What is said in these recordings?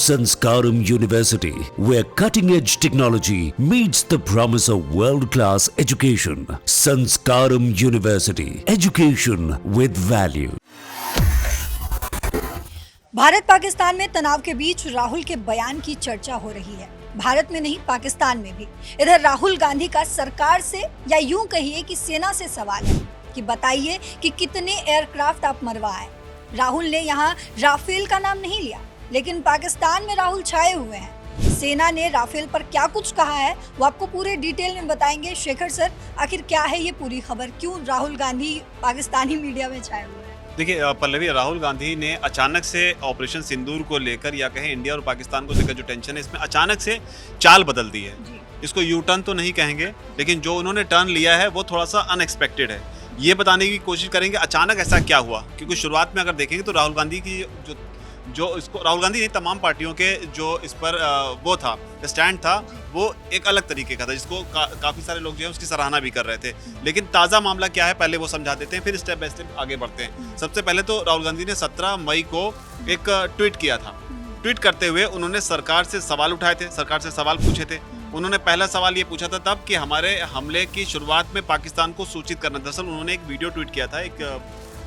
Sanskaram University, where cutting-edge technology meets the promise of world-class education. Sanskaram University, education with value. Bharat Pakistan में तनाव के बीच राहुल के बयान की चर्चा हो रही है। भारत में नहीं, पाकिस्तान में भी। इधर राहुल गांधी का सरकार से या यूं कहिए कि सेना से सवाल है कि बताइए कि कितने एयरक्राफ्ट आप मरवाए। राहुल ने यहाँ राफेल का नाम नहीं लिया, लेकिन पाकिस्तान में राहुल छाए हुए हैं। सेना ने राफेल पर क्या कुछ कहा है वो आपको पूरे डिटेल में बताएंगे। शेखर सर, आखिर क्या है ये पूरी खबर, क्यों राहुल गांधी पाकिस्तानी मीडिया में छाए हुए हैं? देखिए पल्लवी, राहुल गांधी ने अचानक से ऑपरेशन सिंदूर को लेकर या कहें इंडिया और पाकिस्तान को लेकर जो टेंशन है, इसमें अचानक से चाल बदल दी है। इसको यू टर्न तो नहीं कहेंगे, लेकिन जो उन्होंने टर्न लिया है वो थोड़ा सा अनएक्सपेक्टेड है। ये बताने की कोशिश करेंगे अचानक ऐसा क्या हुआ, क्योंकि शुरुआत में अगर देखेंगे तो राहुल गांधी की जो इसको राहुल गांधी ने तमाम पार्टियों के जो इस पर वो था स्टैंड था, वो एक अलग तरीके का था, जिसको काफ़ी सारे लोग जो है उसकी सराहना भी कर रहे थे। लेकिन ताज़ा मामला क्या है पहले वो समझा देते हैं, फिर स्टेप बाय स्टेप आगे बढ़ते हैं। सबसे पहले तो राहुल गांधी ने 17 मई को एक ट्वीट किया था। ट्वीट करते हुए उन्होंने सरकार से सवाल उठाए थे, सरकार से सवाल पूछे थे। उन्होंने पहला सवाल ये पूछा था तब कि हमारे हमले की शुरुआत में पाकिस्तान को सूचित करना। दरअसल उन्होंने एक वीडियो ट्वीट किया था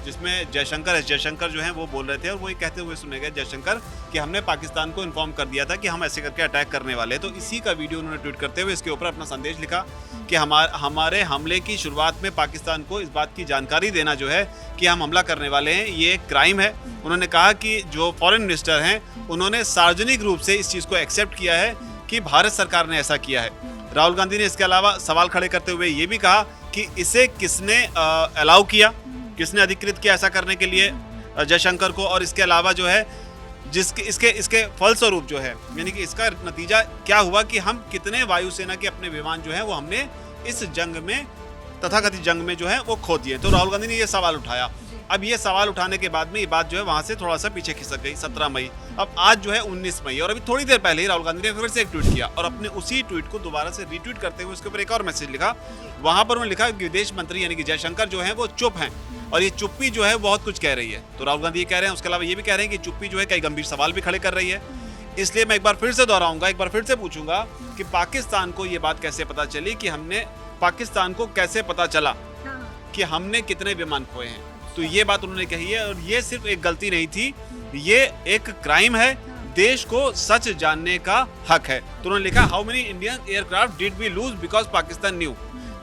जिसमें जयशंकर जो हैं वो बोल रहे थे, और वो ये कहते हुए सुने गए जयशंकर कि हमने पाकिस्तान को इन्फॉर्म कर दिया था कि हम ऐसे करके अटैक करने वाले हैं। तो इसी का वीडियो उन्होंने ट्वीट करते हुए इसके ऊपर अपना संदेश लिखा कि हमारे हमले की शुरुआत में पाकिस्तान को इस बात की जानकारी देना जो है कि हम हमला करने वाले हैं, ये एक क्राइम है। उन्होंने कहा कि जो फॉरेन मिनिस्टर हैं उन्होंने सार्वजनिक रूप से इस चीज़ को एक्सेप्ट किया है कि भारत सरकार ने ऐसा किया है। राहुल गांधी ने इसके अलावा सवाल खड़े करते हुए ये भी कहा कि इसे किसने अलाउ किया, किसने अधिकृत किया ऐसा करने के लिए जयशंकर को, और इसके अलावा जो है इसके फलस्वरूप जो है, यानी कि इसका नतीजा क्या हुआ कि हम कितने वायुसेना के अपने विमान जो है वो हमने इस जंग में, तथाकथित जंग में जो है वो खो दिए। तो राहुल गांधी ने ये सवाल उठाया। अब ये सवाल उठाने के बाद में ये बात जो है वहाँ से थोड़ा सा पीछे खिसक गई 17 मई। अब आज जो है 19 मई, और अभी थोड़ी देर पहले ही राहुल गांधी ने फिर से एक ट्वीट किया और अपने उसी ट्वीट को दोबारा से रीट्वीट करते हुए उसके ऊपर एक और मैसेज लिखा। वहाँ पर उन्होंने लिखा कि विदेश मंत्री यानी कि जयशंकर जो है वो चुप हैं, और ये चुप्पी जो है बहुत कुछ कह रही है। तो राहुल गांधी ये कह रहे हैं, उसके अलावा ये भी कह रहे हैं कि चुप्पी जो है कई गंभीर सवाल भी खड़े कर रही है। इसलिए मैं एक बार फिर से दोहराऊंगा, एक बार फिर से पूछूंगा कि पाकिस्तान को ये बात कैसे पता चली, कि पाकिस्तान को कैसे पता चला कि हमने कितने विमान खोए हैं। तो ये बात उन्होंने कही है, और ये सिर्फ एक गलती नहीं थी, ये एक क्राइम है। देश को सच जानने का हक है। तो उन्होंने लिखा, how many Indian aircraft did we lose because Pakistan knew.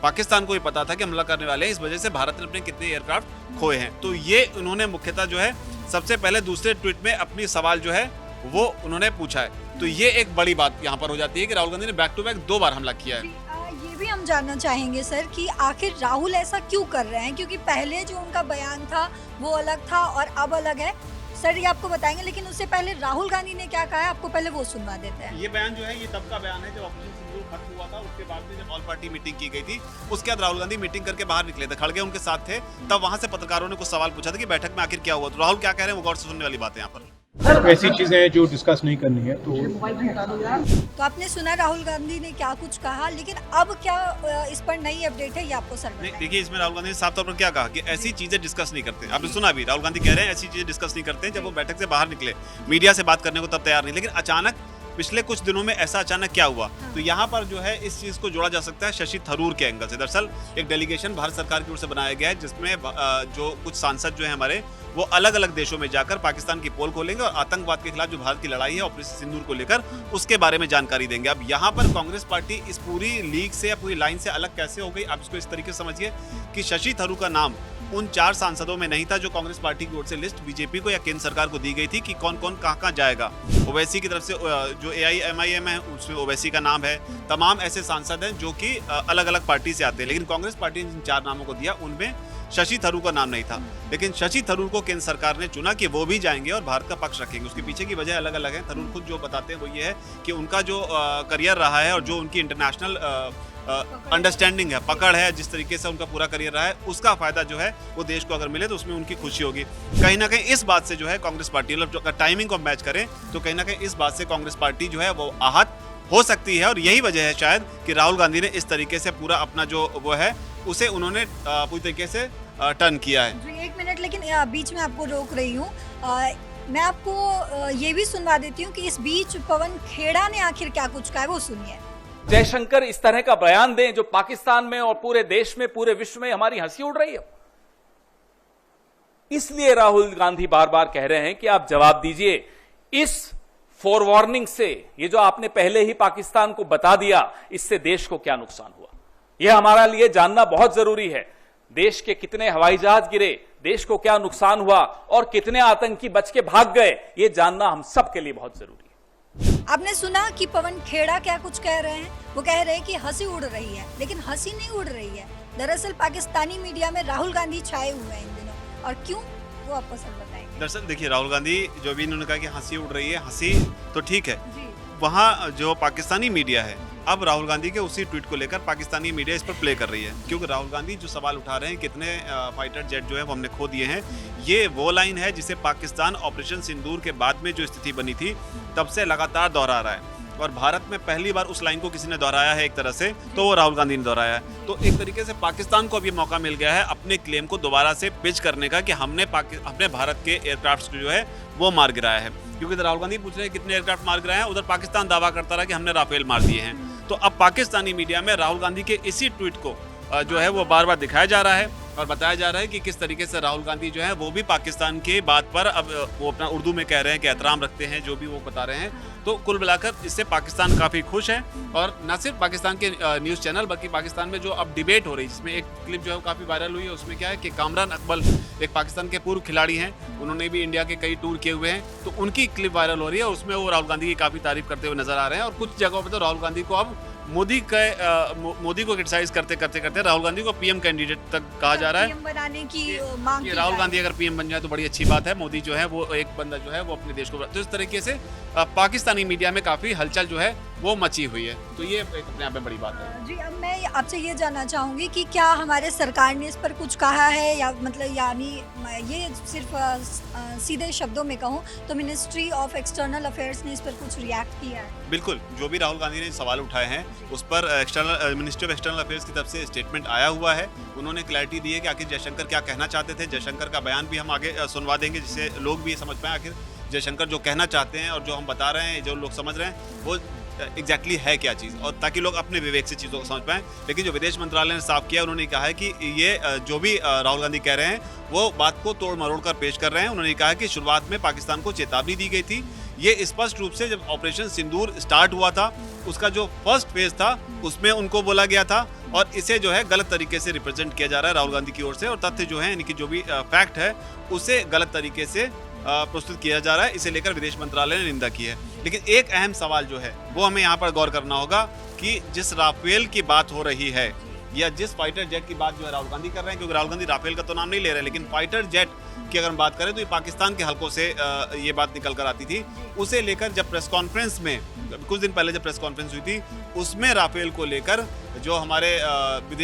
Pakistan को ये पता था कि हमला करने वाले हैं, इस वजह से भारत ने अपने कितने एयरक्राफ्ट खोए हैं। तो ये उन्होंने मुख्यतः जो है सबसे पहले दूसरे ट्वीट में अपनी सवाल जो है वो उन्होंने पूछा है। तो ये एक बड़ी बात यहाँ पर हो जाती है कि राहुल गांधी ने बैक टू बैक 2 बार हमला किया है। ये भी हम जानना चाहेंगे सर कि आखिर राहुल ऐसा क्यों कर रहे हैं, क्योंकि पहले जो उनका बयान था वो अलग था और अब अलग है। सर ये आपको बताएंगे, लेकिन उससे पहले राहुल गांधी ने क्या कहा है आपको पहले वो सुनवा देते हैं। ये बयान जो है ये तब का बयान है जब ऑपरेशन सिंदूर खत्म हुआ था। उसके बाद में जब ऑल पार्टी मीटिंग की गई थी, उसके बाद राहुल गांधी मीटिंग करके बाहर निकले थे, खड़गे उनके साथ थे। तब वहां से पत्रकारों ने कुछ सवाल पूछा था कि बैठक में आखिर क्या हुआ। तो राहुल क्या कह रहे हैं वो गौर से सुनने वाली बात है यहाँ पर। ऐसी चीजें हैं जो डिस्कस नहीं करनी है। तो आपने सुना राहुल गांधी ने क्या कुछ कहा, लेकिन अब क्या इस पर नई अपडेट है ये आपको सर बताएं। देखिए, इसमें राहुल गांधी ने साफ तौर पर क्या कहा कि ऐसी चीजें डिस्कस नहीं करते। आपने सुना भी, राहुल गांधी कह रहे हैं ऐसी चीजें डिस्कस नहीं करते। जब वो बैठक से बाहर निकले, मीडिया से बात करने को तब तैयार नहीं, लेकिन अचानक पिछले कुछ दिनों में ऐसा अचानक क्या हुआ। तो यहाँ पर जो है इस चीज़ को जोड़ा जा सकता है शशि थरूर के एंगल से। दरअसल एक डेलीगेशन भारत सरकार की ओर से बनाया गया है, जिसमें जो कुछ सांसद जो है हमारे, वो अलग अलग देशों में जाकर पाकिस्तान की पोल खोलेंगे और आतंकवाद के खिलाफ जो भारत की लड़ाई है ऑपरेशन सिंदूर को लेकर, उसके बारे में जानकारी देंगे। अब यहाँ पर कांग्रेस पार्टी इस पूरी लीग से या पूरी लाइन से अलग कैसे हो गई, आप इसको इस तरीके से समझिए कि शशि थरूर का नाम उन 4 सांसदों में नहीं था जो कांग्रेस पार्टी की ओर से लिस्ट बीजेपी को या केंद्र सरकार को दी गई थी कि कौन कौन कहाँ जाएगा। ओवैसी की तरफ से जो AIMIM है उसमें ओवैसी का नाम है। तमाम ऐसे सांसद हैं जो कि अलग अलग पार्टी से आते हैं, लेकिन कांग्रेस पार्टी ने जिन 4 नामों को दिया उनमें शशि थरूर का नाम नहीं था। लेकिन शशि थरूर को केंद्र सरकार ने चुना कि वो भी जाएंगे और भारत का पक्ष रखेंगे। उसके पीछे की वजह अलग अलग है। थरूर खुद जो बताते हैं वो ये है कि उनका जो करियर रहा है और जो उनकी इंटरनेशनल अंडरस्टैंडिंग है, पकड़ है, जिस तरीके से उनका पूरा करियर रहा है, उसका फायदा जो है वो देश को अगर मिले तो उसमें उनकी खुशी होगी। कहीं ना कहीं इस बात से जो है कांग्रेस पार्टी, मतलब अगर टाइमिंग को मैच करें तो कहीं ना कहीं इस बात से कांग्रेस पार्टी जो है वो आहत हो सकती है। और यही वजह है शायद कि राहुल गांधी ने इस तरीके से पूरा अपना जो वो है उसे उन्होंने पूरी तरीके से टर्न किया है। जी 1 मिनट, लेकिन बीच में आपको रोक रही हूँ। मैं आपको ये भी सुनवा देती हूँ कि इस बीच पवन खेड़ा ने आखिर क्या कुछ कहा है, वो सुनिए। जयशंकर इस तरह का बयान दें जो पाकिस्तान में और पूरे देश में, पूरे विश्व में हमारी हंसी उड़ रही है। इसलिए राहुल गांधी बार बार कह रहे हैं कि आप जवाब दीजिए इस फोरवार्निंग से, ये जो आपने पहले ही पाकिस्तान को बता दिया, इससे देश को क्या नुकसान हुआ। यह हमारा लिए जानना बहुत जरूरी है। देश के कितने हवाई जहाज गिरे, देश को क्या नुकसान हुआ और कितने आतंकी बच के भाग गए, यह जानना हम सबके लिए बहुत जरूरी है। आपने सुना कि पवन खेड़ा क्या कुछ कह रहे हैं। वो कह रहे हैं कि हंसी उड़ रही है, लेकिन हंसी नहीं उड़ रही है। दरअसल पाकिस्तानी मीडिया में राहुल गांधी छाए हुए हैं इन दिनों, और क्यों वो आपको सब बताएंगे। दरअसल देखिए, राहुल गांधी जो भी इन्होंने कहा कि हंसी उड़ रही है, हंसी तो ठीक है, जी। वहाँ जो पाकिस्तानी मीडिया है अब राहुल गांधी के उसी ट्वीट को लेकर पाकिस्तानी मीडिया इस पर प्ले कर रही है। क्योंकि राहुल गांधी जो सवाल उठा रहे हैं कितने फाइटर जेट जो है वो हमने खो दिए हैं, ये वो लाइन है जिसे पाकिस्तान ऑपरेशन सिंदूर के बाद में जो स्थिति बनी थी तब से लगातार दोहरा रहा है। और भारत में पहली बार उस लाइन को किसी ने दोहराया है एक तरह से, तो वो राहुल गांधी ने दोहराया है। तो एक तरीके से पाकिस्तान को अब ये मौका मिल गया है अपने क्लेम को दोबारा से पिच करने का कि हमने अपने भारत के एयरक्राफ्ट जो है वो मार गिराया है। क्योंकि इधर राहुल गांधी पूछ रहे हैं कितने एयरक्राफ्ट मार गिराए हैं, उधर पाकिस्तान दावा करता रहा कि हमने राफेल मार दिए हैं। तो अब पाकिस्तानी मीडिया में राहुल गांधी के इसी ट्वीट को जो है वो बार बार दिखाया जा रहा है और बताया जा रहा है कि किस तरीके से राहुल गांधी जो है वो भी पाकिस्तान के बात पर अब वो अपना उर्दू में कह रहे हैं कि एहतराम रखते हैं, जो भी वो बता रहे हैं। तो कुल मिलाकर इससे पाकिस्तान काफ़ी खुश है। और न सिर्फ पाकिस्तान के न्यूज़ चैनल बल्कि पाकिस्तान में जो अब डिबेट हो रही है, जिसमें एक क्लिप जो है काफ़ी वायरल हुई है, उसमें क्या है कि कामरान अकबल एक पाकिस्तान के पूर्व खिलाड़ी हैं, उन्होंने भी इंडिया के कई टूर किए हुए हैं, तो उनकी क्लिप वायरल हो रही है। उसमें वो राहुल गांधी की काफ़ी तारीफ करते हुए नजर आ रहे हैं। और कुछ जगहों पर तो राहुल गांधी को अब मोदी को क्रिटिसाइज करते राहुल गांधी को पीएम कैंडिडेट तक कहा जा रहा है। पीएम बनाने की मांग की राहुल जा गांधी अगर पीएम बन जाए तो बड़ी अच्छी बात है। मोदी जो है वो एक बंदा जो है वो अपने देश को, तो इस तरीके से पाकिस्तानी मीडिया में काफी हलचल जो है वो मची हुई है। तो ये एक अपने आप में बड़ी बात है। जी, अब मैं आपसे ये जानना चाहूंगी कि क्या हमारे सरकार ने इस पर कुछ कहा है, या मतलब यानी ये सिर्फ सीधे शब्दों में कहूँ तो मिनिस्ट्री ऑफ एक्सटर्नल अफेयर्स ने इस पर कुछ रिएक्ट किया है? बिल्कुल, जो भी राहुल गांधी ने सवाल उठाए हैं उस पर मिनिस्ट्री ऑफ एक्सटर्नल अफेयर्स की तरफ से स्टेटमेंट आया हुआ है। उन्होंने क्लैरिटी दी है कि आखिर जयशंकर क्या कहना चाहते थे। जयशंकर का बयान भी हम आगे सुनवा देंगे, जिससे लोग भी समझ पाएं आखिर जयशंकर जो कहना चाहते हैं और जो हम बता रहे हैं, जो लोग समझ रहे हैं वो एग्जैक्टली है क्या चीज़, और ताकि लोग अपने विवेक से चीज़ों को समझ पाएं। लेकिन जो विदेश मंत्रालय ने साफ किया, उन्होंने कहा है कि ये जो भी राहुल गांधी कह रहे हैं वो बात को तोड़ मरोड़ कर पेश कर रहे हैं। उन्होंने कहा कि शुरुआत में पाकिस्तान को चेतावनी दी गई थी। ये स्पष्ट रूप से जब ऑपरेशन सिंदूर स्टार्ट हुआ था, उसका जो फर्स्ट फेज था उसमें उनको बोला गया था, और इसे जो है गलत तरीके से रिप्रेजेंट किया जा रहा है राहुल गांधी की ओर से, और तथ्य जो है यानी कि जो भी फैक्ट है उसे गलत तरीके से प्रस्तुत किया जा रहा है। इसे लेकर विदेश मंत्रालय ने निंदा की है। लेकिन एक अहम सवाल जो है वो हमें यहाँ पर गौर करना होगा कि जिस राफेल की बात हो रही है या जिस फाइटर जेट की बात जो है राहुल गांधी कर रहे हैं, क्योंकि राहुल गांधी राफेल का तो नाम नहीं ले रहे, लेकिन फाइटर जेट की अगर हम बात करें तो ये पाकिस्तान के हलकों से ये बात निकल कर आती थी। उसे लेकर जब प्रेस कॉन्फ्रेंस में कुछ दिन पहले जब प्रेस कॉन्फ्रेंस हुई थी, उसमें राफेल को लेकर जो हमारे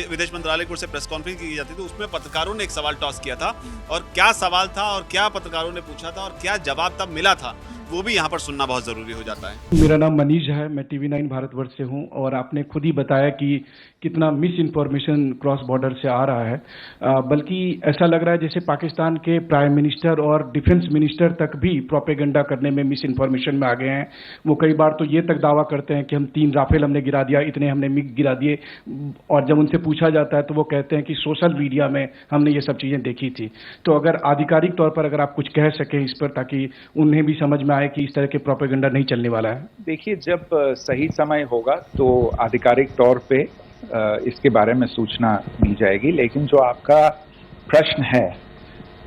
विदेश मंत्रालय की ओर से प्रेस कॉन्फ्रेंस की जाती थी, उसमें पत्रकारों ने एक सवाल टॉस किया था, और क्या सवाल था और क्या पत्रकारों ने पूछा था और क्या जवाब तब मिला था, वो भी यहाँ पर सुनना बहुत जरूरी हो जाता है। मेरा नाम मनीष है, मैं TV9 भारतवर्ष से हूँ, और आपने खुद ही बताया कि कितना मिस इन्फॉर्मेशन क्रॉस बॉर्डर से आ रहा है। बल्कि ऐसा लग रहा है जैसे पाकिस्तान के प्राइम मिनिस्टर और डिफेंस मिनिस्टर तक भी प्रोपेगेंडा करने में मिस इन्फॉर्मेशन में आ गए हैं। वो कई बार तो ये तक दावा करते हैं कि हम 3 राफेल हमने गिरा दिया, इतने हमने मिग गिरा दिए, और जब उनसे पूछा जाता है तो वो कहते हैं कि सोशल मीडिया में हमने ये सब चीज़ें देखी थी। तो अगर आधिकारिक तौर पर अगर आप कुछ कह सकें इस पर, ताकि उन्हें भी समझ में आए कि इस तरह के प्रोपेगेंडा नहीं चलने वाला है। देखिए, जब सही समय होगा तो आधिकारिक तौर पे इसके बारे में सूचना दी जाएगी। लेकिन जो आपका प्रश्न है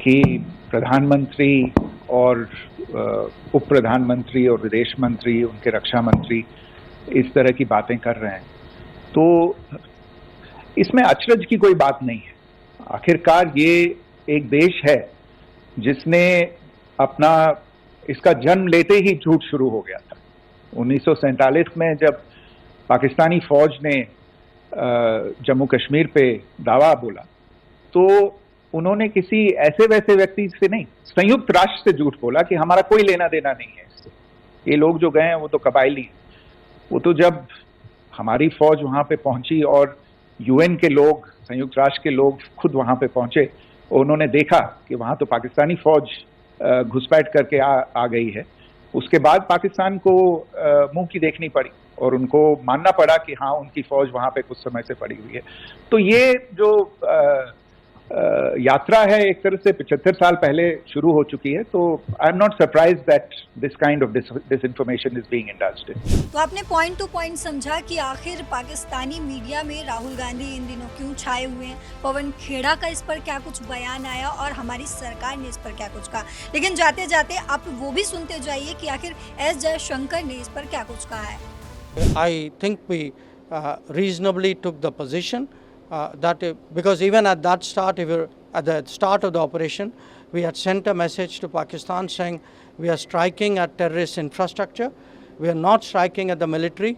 कि प्रधानमंत्री और उप प्रधानमंत्री और विदेश मंत्री, उनके रक्षा मंत्री इस तरह की बातें कर रहे हैं, तो इसमें अचरज की कोई बात नहीं है। आखिरकार ये एक देश है जिसने अपना इसका जन्म लेते ही झूठ शुरू हो गया था। 1947 में जब पाकिस्तानी फौज ने जम्मू कश्मीर पे दावा बोला, तो उन्होंने किसी ऐसे वैसे व्यक्ति से नहीं, संयुक्त राष्ट्र से झूठ बोला कि हमारा कोई लेना देना नहीं है इससे, ये लोग जो गए हैं वो तो कबायली हैं। वो तो जब हमारी फौज वहां पे पहुंची और UN के लोग, संयुक्त राष्ट्र के लोग खुद वहां पे पहुंचे, उन्होंने देखा कि वहां तो पाकिस्तानी फौज घुसपैठ करके आ गई है। उसके बाद पाकिस्तान को मुंह की देखनी पड़ी और उनको मानना पड़ा कि हाँ, उनकी फौज वहां पे कुछ समय से पड़ी हुई है। तो ये जो यात्रा है एक तरह से 75 साल पहले शुरू हो चुकी है। तो I am not surprise that this kind of disinformation is being indulged in. तो आपने पॉइंट टू पॉइंट समझा कि आखिर पाकिस्तानी मीडिया में राहुल गांधी इन दिनों क्यों छाए हुए हैं, पवन खेड़ा का इस पर क्या कुछ बयान आया और हमारी सरकार ने इस पर क्या कुछ कहा। लेकिन जाते जाते आप वो भी सुनते जाइए कि आखिर एस जयशंकर ने इस पर क्या कुछ कहा है। I think we reasonably took the position that because even at the start of the operation, we had sent a message to Pakistan saying we are striking at terrorist infrastructure, we are not striking at the military.